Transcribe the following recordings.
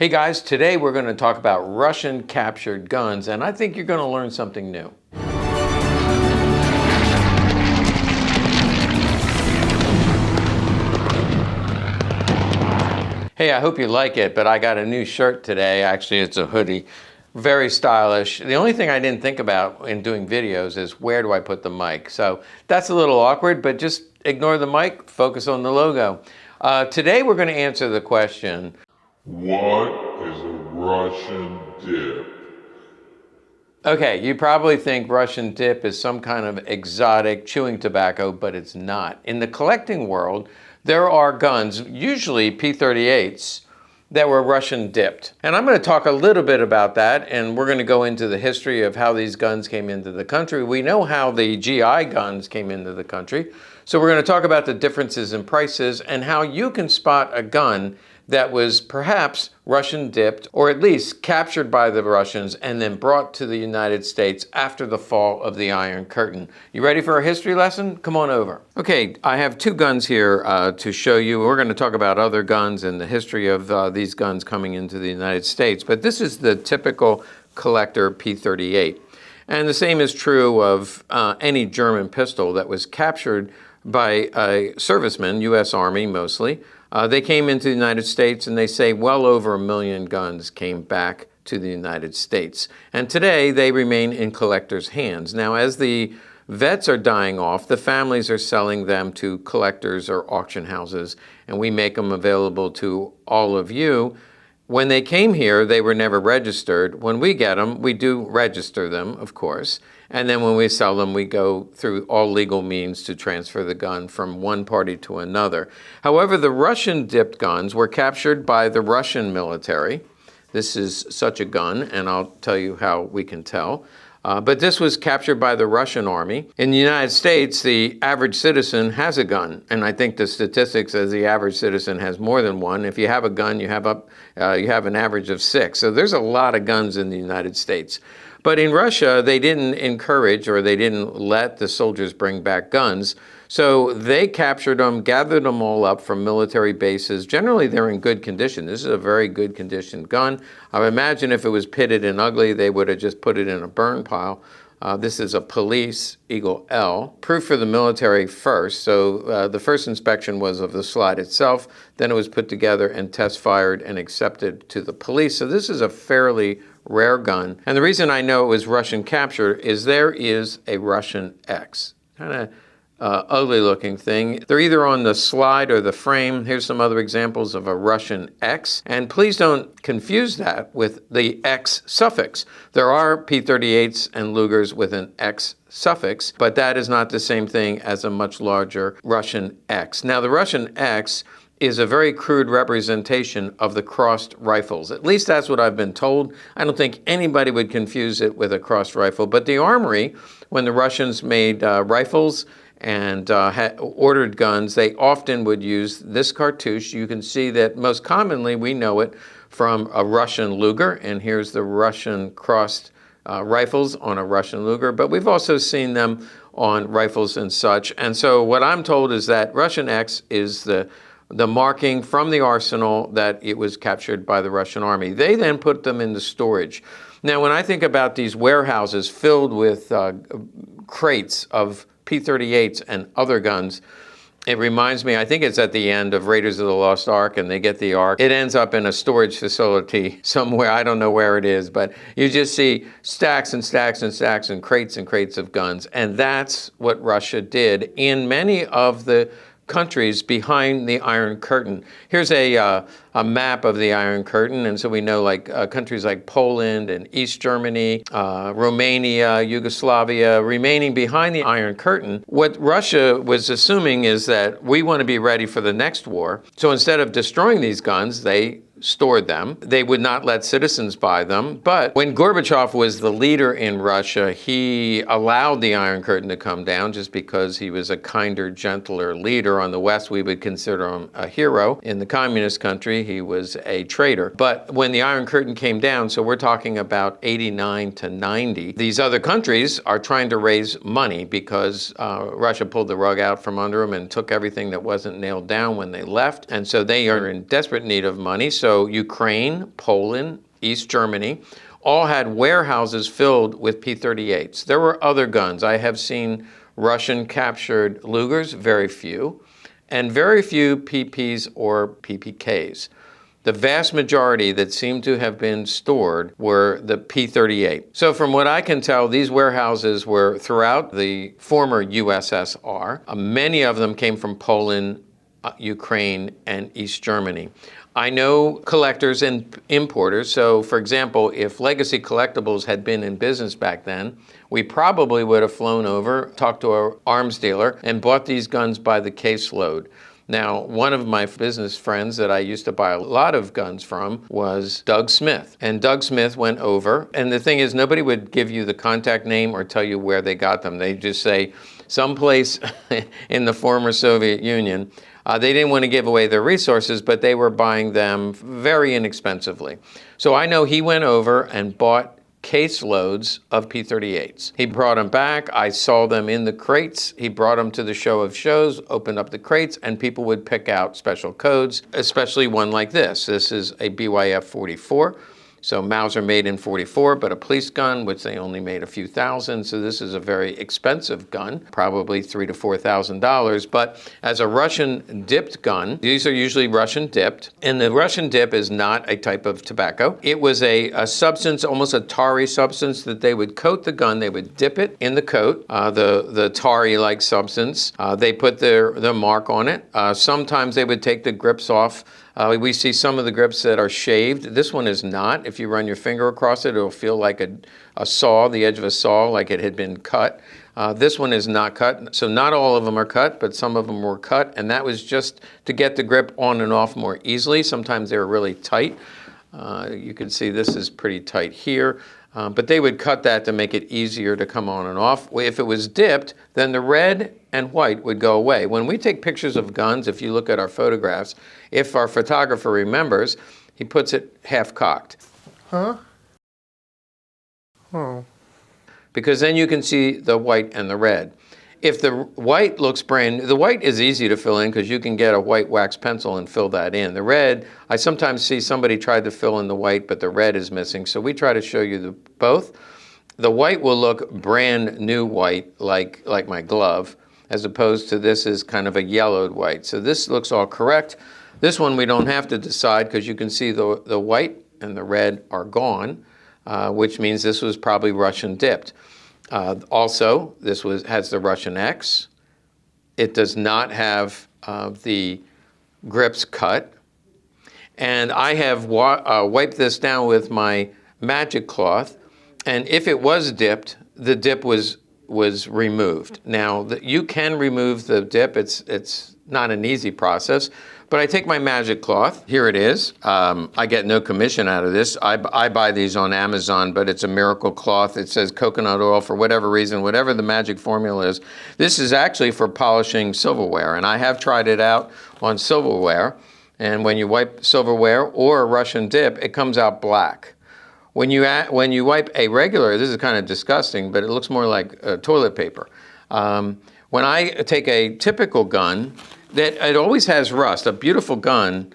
Hey guys, today we're going to talk about Russian captured guns, and I think you're going to learn something new. Hey, I hope you like it, but I got a new shirt today. Actually, it's a hoodie. Very stylish. The only thing I didn't think about in doing videos is where do I put the mic? So that's a little awkward, but just ignore the mic, focus on the logo. Today we're going to answer the question, what is a Russian dip? okay, you probably think Russian dip is some kind of exotic chewing tobacco, but it's not. In the collecting world, there are guns, usually P38s, that were Russian dipped. And I'm going to talk a little bit about that, and we're going to go into the history of how these guns came into the country. We know how the GI guns came into the country, so we're going to talk about the differences in prices and how you can spot a gun that was perhaps Russian dipped, or at least captured by the Russians and then brought to the United States after the fall of the Iron Curtain. You ready for a history lesson? Come on over. Okay, I have two guns here to show you. We're going to talk about other guns and the history of these guns coming into the United States, but this is the typical collector P38. And the same is true of any German pistol that was captured by a serviceman, U.S. Army mostly. They came into the United States, and they say well over 1 million guns came back to the United States. And today, they remain in collectors' hands. Now, as the vets are dying off, the families are selling them to collectors or auction houses, and we make them available to all of you. When they came here, they were never registered. When we get them, we do register them, of course. And then when we sell them, we go through all legal means to transfer the gun from one party to another. However, the Russian dipped guns were captured by the Russian military. This is such a gun, and I'll tell you how we can tell. But this was captured by the Russian army. In the United States, the average citizen has a gun, and I think the statistics says the average citizen has more than one. If you have a gun, you have an average of 6. So there's a lot of guns in the United States. But in Russia, they didn't encourage or they didn't let the soldiers bring back guns. So they captured them, gathered them all up from military bases. Generally, they're in good condition. This is a very good conditioned gun. I imagine if it was pitted and ugly, they would have just put it in a burn pile. This is a police Eagle L. Proof for the military first. So the first inspection was of the slide itself. Then it was put together and test fired and accepted to the police. So this is a fairly rare gun. And the reason I know it was Russian capture is there is a Russian X. Kind of ugly looking thing. They're either on the slide or the frame. Here's some other examples of a Russian X. And please don't confuse that with the X suffix. There are P38s and Lugers with an X suffix, but that is not the same thing as a much larger Russian X. Now, the Russian X is a very crude representation of the crossed rifles. At least that's what I've been told. I don't think anybody would confuse it with a crossed rifle. But the armory, when the Russians made rifles and ordered guns, they often would use this cartouche. You can see that most commonly we know it from a Russian Luger, and here's the Russian crossed rifles on a Russian Luger, but we've also seen them on rifles and such. And so what I'm told is that Russian X is the marking from the arsenal that it was captured by the Russian army. They then put them into storage. Now, when I think about these warehouses filled with crates of P38s and other guns, it reminds me, I think it's at the end of Raiders of the Lost Ark, and they get the Ark. It ends up in a storage facility somewhere. I don't know where it is, but you just see stacks and stacks and stacks and crates of guns. And that's what Russia did in many of the countries behind the Iron Curtain. Here's a map of the Iron Curtain, and so we know countries like Poland and East Germany, Romania, Yugoslavia, remaining behind the Iron Curtain. What Russia was assuming is that we want to be ready for the next war. So instead of destroying these guns, they stored them. They would not let citizens buy them. But when Gorbachev was the leader in Russia, he allowed the Iron Curtain to come down just because he was a kinder, gentler leader. On the West, we would consider him a hero. In the communist country, he was a traitor. But when the Iron Curtain came down, so we're talking about 89 to 90, these other countries are trying to raise money because Russia pulled the rug out from under them and took everything that wasn't nailed down when they left. And so they are in desperate need of money. So So Ukraine, Poland, East Germany, all had warehouses filled with P-38s. There were other guns. I have seen Russian captured Lugers, very few, and very few PPs or PPKs. The vast majority that seemed to have been stored were the P-38. So from what I can tell, these warehouses were throughout the former USSR. Many of them came from Poland, Ukraine, and East Germany. I know collectors and importers. So for example, if Legacy Collectibles had been in business back then, we probably would have flown over, talked to our arms dealer, and bought these guns by the caseload. Now, one of my business friends that I used to buy a lot of guns from was Doug Smith. And Doug Smith went over, and the thing is, nobody would give you the contact name or tell you where they got them. They just say, someplace in the former Soviet Union. They didn't want to give away their resources, but they were buying them very inexpensively. So I know he went over and bought caseloads of P-38s. He brought them back. I saw them in the crates. He brought them to the show of shows, opened up the crates, and people would pick out special codes, especially one like this. This is a BYF-44. So Mauser made in 44, but a police gun, which they only made a few thousand. So this is a very expensive gun, probably $3,000 to $4,000. But as a Russian dipped gun, these are usually Russian dipped. And the Russian dip is not a type of tobacco. It was a substance, almost a tarry substance that they would coat the gun. They would dip it in the coat, the tarry-like substance. They put their mark on it. Sometimes they would take the grips off. We see some of the grips that are shaved. This one is not. If you run your finger across it, it'll feel like a saw, the edge of a saw, like it had been cut. This one is not cut. So not all of them are cut, but some of them were cut. And that was just to get the grip on and off more easily. Sometimes they were really tight. You can see this is pretty tight here. But they would cut that to make it easier to come on and off. If it was dipped, then the red and white would go away. When we take pictures of guns, if you look at our photographs, if our photographer remembers, he puts it half cocked. Huh? Oh. Because then you can see the white and the red. If the white looks brand new, the white is easy to fill in because you can get a white wax pencil and fill that in. The red, I sometimes see somebody tried to fill in the white, but the red is missing. So we try to show you both. The white will look brand new white, like my glove, as opposed to this is kind of a yellowed white. So this looks all correct. This one we don't have to decide because you can see the white and the red are gone, which means this was probably Russian dipped. Also, this has the Russian X. It does not have the grips cut. And I have wiped this down with my magic cloth. And if it was dipped, the dip was removed. Now, you can remove the dip. It's not an easy process. But I take my magic cloth. Here it is. I get no commission out of this. I buy these on Amazon, but it's a miracle cloth. It says coconut oil for whatever reason, whatever the magic formula is. This is actually for polishing silverware, and I have tried it out on silverware. And when you wipe silverware or a Russian dip, it comes out black. When you wipe a regular, this is kind of disgusting, but it looks more like toilet paper. When I take a typical gun, it always has rust. A beautiful gun,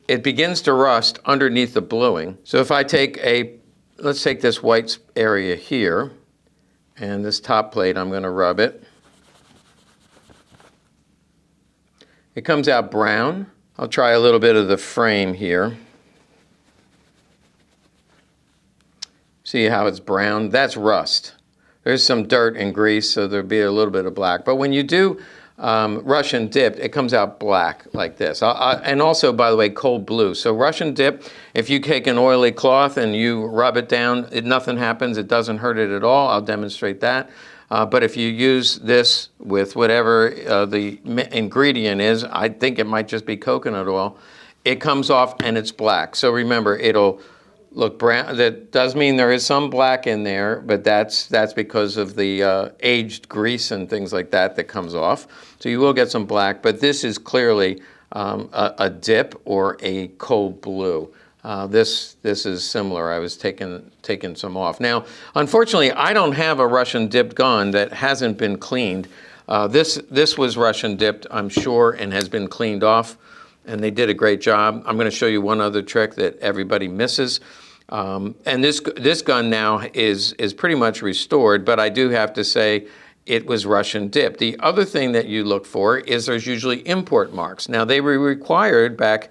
it begins to rust underneath the bluing. So if I take let's take this white area here, and this top plate, I'm going to rub it. It comes out brown. I'll try a little bit of the frame here. See how it's brown? That's rust. There's some dirt and grease, so there'll be a little bit of black. But when you do Russian dip, it comes out black like this. And also, by the way, cold blue. So Russian dip, if you take an oily cloth and you rub it down, nothing happens. It doesn't hurt it at all. I'll demonstrate that. But if you use this with whatever the ingredient is, I think it might just be coconut oil, it comes off and it's black. So remember, it'll look brown. That does mean there is some black in there, but that's because of the aged grease and things like that comes off. So you will get some black, but this is clearly a dip or a cold blue. This is similar. I was taking some off. Now, unfortunately, I don't have a Russian dipped gun that hasn't been cleaned. This was Russian dipped, I'm sure, and has been cleaned off. and they did a great job. I'm going to show you one other trick that everybody misses. And this gun now is pretty much restored, but I do have to say it was Russian dip. The other thing that you look for is there's usually import marks. Now, they were required back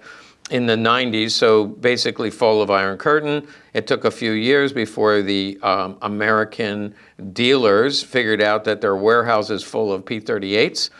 in the 90s, so basically fall of Iron Curtain. It took a few years before the American dealers figured out that their warehouses full of P-38s.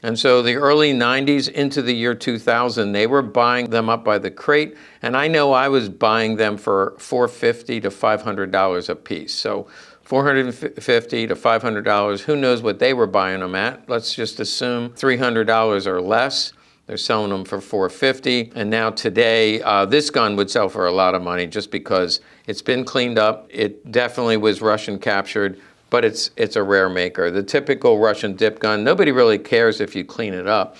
And so the early 90s into the year 2000, they were buying them up by the crate. And I know I was buying them for $450 to $500 a piece. So $450 to $500, who knows what they were buying them at? Let's just assume $300 or less. They're selling them for $450. And now today, this gun would sell for a lot of money just because it's been cleaned up. It definitely was Russian captured, but it's a rare maker. The typical Russian dip gun, nobody really cares if you clean it up.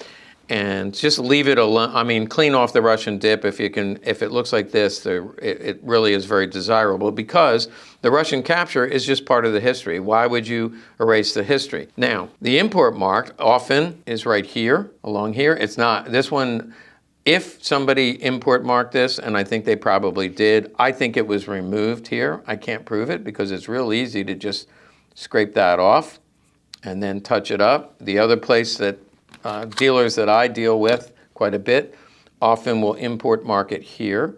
And just leave it alone. I mean, clean off the Russian dip if you can. If it looks like this, it really is very desirable because the Russian capture is just part of the history. Why would you erase the history? Now, the import mark often is right here, along here. It's not. This one, if somebody import marked this, and I think they probably did, I think it was removed here. I can't prove it because it's real easy to just scrape that off and then touch it up. The other place that dealers that I deal with quite a bit often will import mark it here.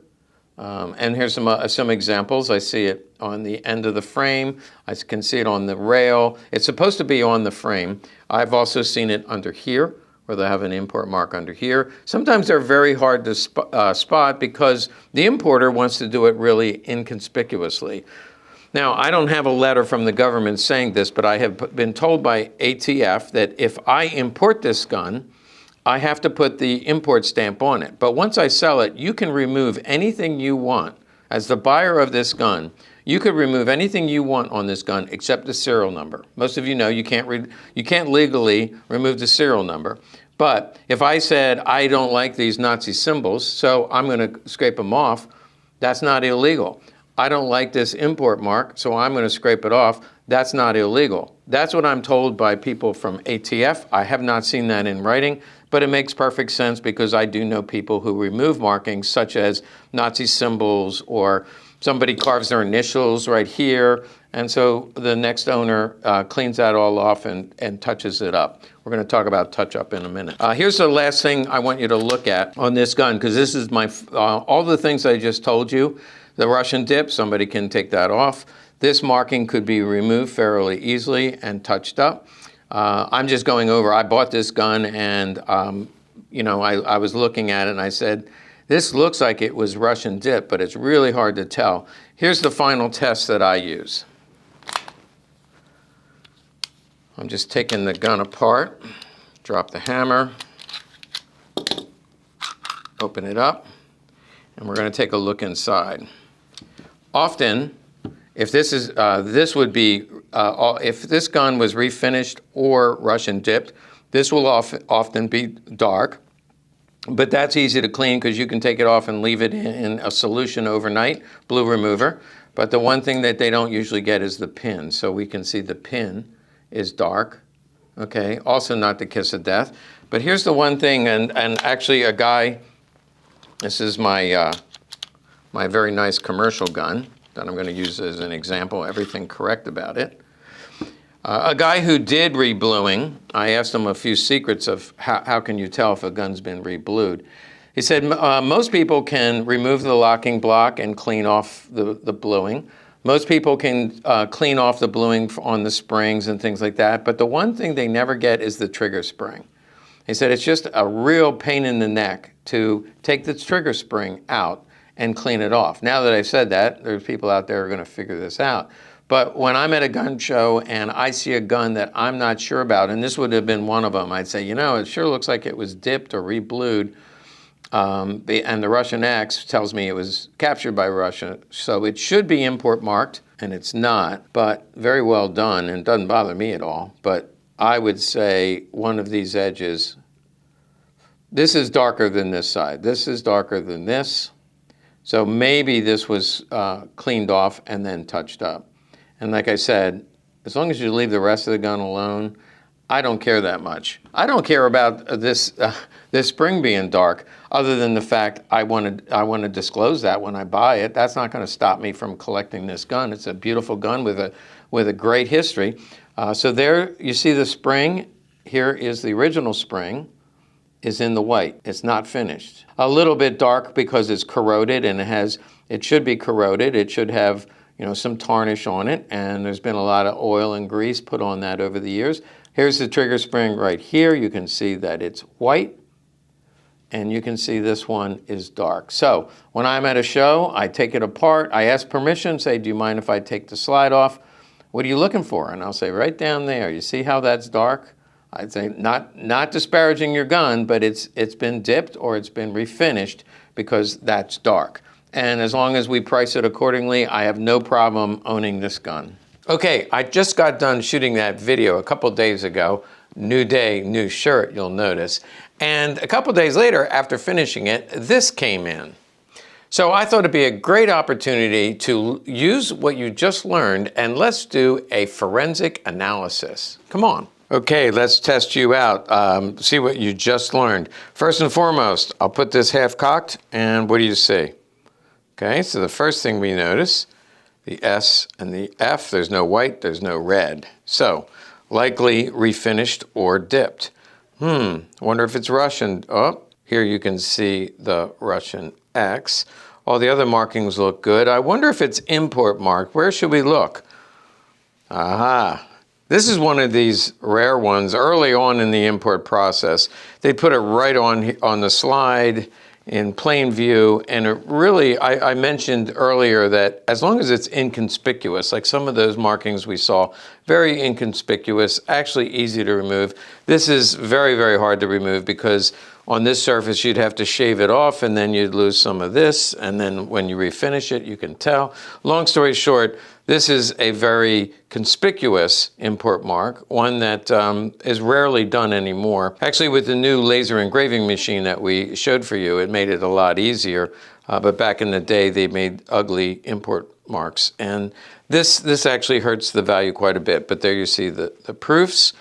And here's some examples. I see it on the end of the frame. I can see it on the rail. It's supposed to be on the frame. I've also seen it under here, where they have an import mark under here. Sometimes they're very hard to spot because the importer wants to do it really inconspicuously. Now, I don't have a letter from the government saying this, but I have been told by ATF that if I import this gun, I have to put the import stamp on it. But once I sell it, you can remove anything you want. As the buyer of this gun, you could remove anything you want on this gun except the serial number. Most of you know you can't legally remove the serial number. But if I said, I don't like these Nazi symbols, so I'm going to scrape them off, that's not illegal. I don't like this import mark, so I'm going to scrape it off. That's not illegal. That's what I'm told by people from ATF. I have not seen that in writing, but it makes perfect sense because I do know people who remove markings such as Nazi symbols or somebody carves their initials right here. And so the next owner cleans that all off and touches it up. We're going to talk about touch up in a minute. Here's the last thing I want you to look at on this gun, because this is my all the things I just told you. The Russian dip, somebody can take that off. This marking could be removed fairly easily and touched up. I'm just going over, I bought this gun and, I was looking at it and I said, this looks like it was Russian dip, but it's really hard to tell. Here's the final test that I use. I'm just taking the gun apart, drop the hammer, open it up, and we're going to take a look inside. Often, if this is, if this gun was refinished or Russian dipped, this will often be dark, but that's easy to clean because you can take it off and leave it in a solution overnight, blue remover. But the one thing that they don't usually get is the pin. So we can see the pin is dark, okay? Also not the kiss of death. But here's the one thing, and actually a guy, this is my, my very nice commercial gun that I'm going to use as an example, everything correct about it. A guy who did rebluing, I asked him a few secrets of how can you tell if a gun's been reblued. He said most people can remove the locking block and clean off the bluing. Most people can clean off the bluing on the springs and things like that, but the one thing they never get is the trigger spring. He said it's just a real pain in the neck to take the trigger spring out and clean it off. Now that I've said that, there's people out there who are going to figure this out. But when I'm at a gun show and I see a gun that I'm not sure about, and this would have been one of them, I'd say, it sure looks like it was dipped or reblued. And the Russian X tells me it was captured by Russia. So it should be import marked, and it's not, but very well done, and it doesn't bother me at all. But I would say one of these edges, this is darker than this side. This is darker than this. So maybe this was cleaned off and then touched up. And like I said, as long as you leave the rest of the gun alone, I don't care that much. I don't care about this spring being dark. other than the fact I want to disclose that when I buy it. That's not going to stop me from collecting this gun. It's a beautiful gun with a great history. So there you see the spring. Here is the original spring, is in the white. It's not finished. A little bit dark because it's corroded, and it should be corroded. It should have, some tarnish on it, and there's been a lot of oil and grease put on that over the years. Here's the trigger spring right here. You can see that it's white, and you can see this one is dark. So when I'm at a show, I take it apart. I ask permission, say, do you mind if I take the slide off? What are you looking for? And I'll say, right down there. You see how that's dark? I'd say not disparaging your gun, but it's been dipped or it's been refinished because that's dark. And as long as we price it accordingly, I have no problem owning this gun. Okay, I just got done shooting that video a couple days ago. New day, new shirt, you'll notice. And a couple days later, after finishing it, this came in. So I thought it'd be a great opportunity to use what you just learned, and let's do a forensic analysis. Come on. Okay, let's test you out. See what you just learned. First and foremost, I'll put this half cocked, and what do you see? Okay, so the first thing we notice, the S and the F, there's no white, there's no red. So, likely refinished or dipped. Wonder if it's Russian. Oh, here you can see the Russian X. All the other markings look good. I wonder if it's import marked. Where should we look? Aha. This is one of these rare ones early on in the import process. They put it right on the slide in plain view, and it really, I mentioned earlier that as long as it's inconspicuous, like some of those markings we saw, very inconspicuous, actually easy to remove. This is very, very hard to remove because on this surface you'd have to shave it off and then you'd lose some of this, and then when you refinish it you can tell. Long story short, this is a very conspicuous import mark, one that is rarely done anymore. Actually, with the new laser engraving machine that we showed for you, it made it a lot easier. But back in the day, they made ugly import marks. And this actually hurts the value quite a bit. But there you see the proofs.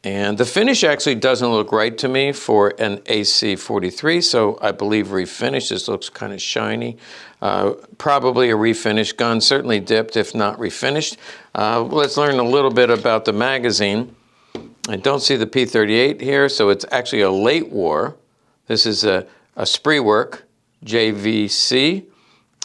And the finish actually doesn't look right to me for an AC43, so I believe refinished. This looks kind of shiny. Probably a refinished gun, certainly dipped if not refinished. Let's learn a little bit about the magazine. I don't see the P38 here, so it's actually a late war. This is a Spreework JVC,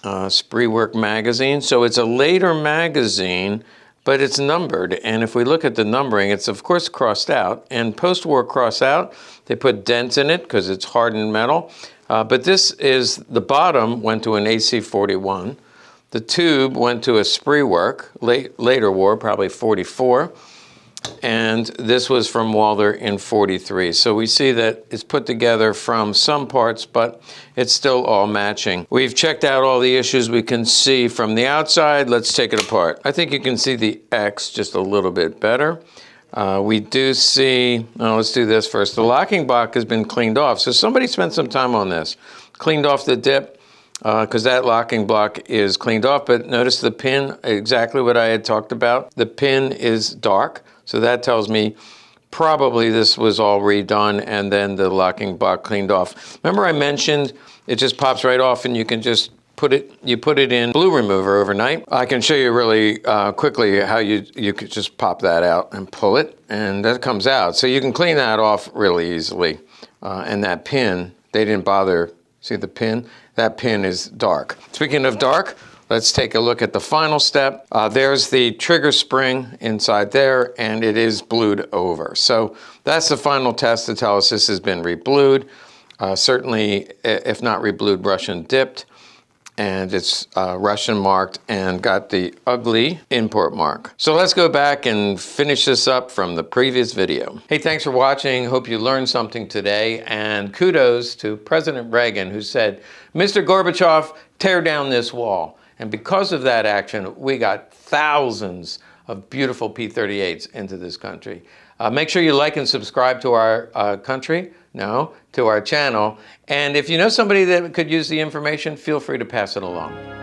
Spreework magazine. So it's a later magazine, but it's numbered, and if we look at the numbering, it's of course crossed out, and post-war cross out, they put dents in it because it's hardened metal, but this is, the bottom went to an AC41, the tube went to a Spreework, later war, probably 44, and this was from Walther in 43. So we see that it's put together from some parts, but it's still all matching. We've checked out all the issues we can see from the outside. Let's take it apart. I think you can see the X just a little bit better. We do see, let's do this first. The locking block has been cleaned off. So somebody spent some time on this. Cleaned off the dip, because that locking block is cleaned off, but notice the pin, exactly what I had talked about. The pin is dark. So that tells me probably this was all redone and then the locking block cleaned off. Remember I mentioned it just pops right off and you can just put it in glue remover overnight. I can show you really quickly how you could just pop that out and pull it, and that comes out. So you can clean that off really easily. And that pin, they didn't bother, see the pin? That pin is dark. Speaking of dark, let's take a look at the final step. There's the trigger spring inside there, and it is blued over. So that's the final test to tell us this has been reblued. Certainly, if not reblued, Russian dipped. And it's Russian marked and got the ugly import mark. So let's go back and finish this up from the previous video. Hey, thanks for watching. Hope you learned something today. And kudos to President Reagan, who said, Mr. Gorbachev, tear down this wall. And because of that action, we got thousands of beautiful P38s into this country. Make sure you like and subscribe to our to our channel. And if you know somebody that could use the information, feel free to pass it along.